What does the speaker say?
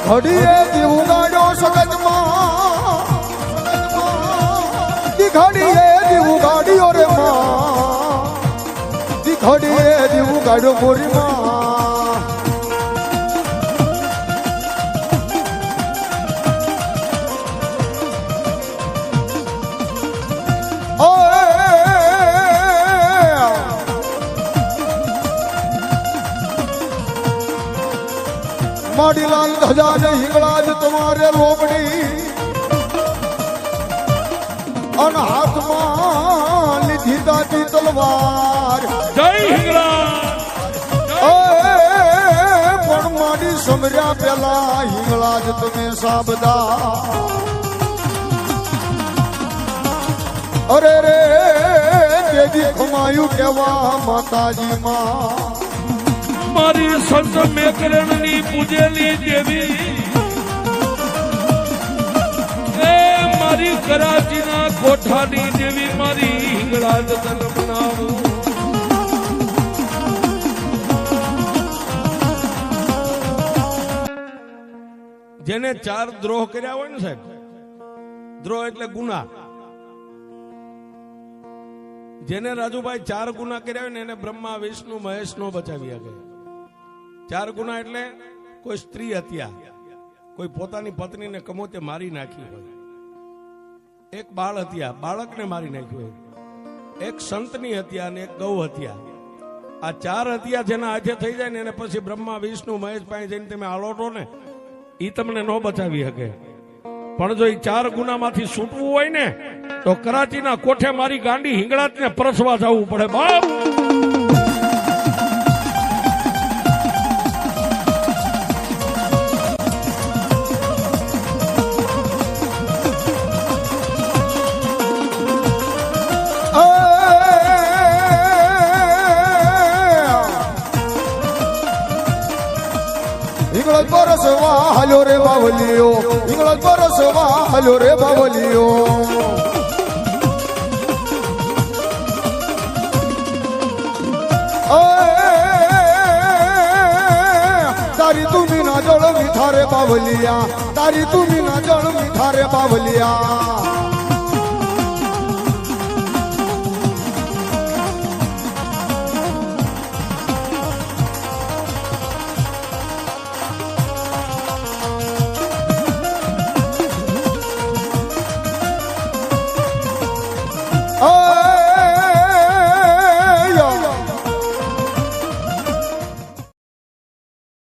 ઘડીએ દીવ ગાડ્યો સગજમાં ઘડીએ દીવ ગાડ્યો રે માં ઘડીએ દીવ ગાડ્યો મોરી માં માડીલાલ ધજા ને હિંગળાજ તમારે રોબડી અને હાથમાં લીધી દાદી તલવાર જય હિંગળા પણ માડી સમર્યા પેલા હિંગળાજ તમે સાબદા અરે રે દેવી ખમાયું કેવા માતાજી માં મારી સંત મેકરણની પૂજેલી દેવી એ મારી કરાચીના કોઠાની દેવી મારી હિંગળાજ તને બનાવું જેને 4 દ્રોહ કર્યા હોય ને સાહેબ દ્રોહ એટલે ગુના જેને રાજુભાઈ 4 ગુના કર્યા હોય ને એને બ્રહ્મા વિષ્ણુ મહેશ નો બચાવી શકે 4 ગુના એટલે કોઈ સ્ત્રી હત્યા કોઈ પોતાની પત્નીને કમોતે મારી નાખી હોય એક બાળ હત્યા બાળકને મારી નાખ્યું હોય એક સંતની હત્યા અને એક ગૌ હત્યા આ 4 હત્યા જેના હાથે થઈ જાય ને એને પછી બ્રહ્મા વિષ્ણુ મહેશ પાસે જઈને તમે આલોટો ને ઈ તમને ન બચાવી શકે પણ જો એ 4 ગુનામાંથી છૂટવું હોય ને તો કરાચીના કોઠે મારી ગાંડી હિંગળાજને પરસવા જવું પડે બાપ હિંગળજ પરસવા હાલ્યો રે બાવલીઓ હિંગળજ પરસવા હાલ્યો રે બાવલીઓ તારી તુમી ના જળ મીઠા રે બાવલિયા તારી તુમી ના જળ મીઠા રે બાવલિયા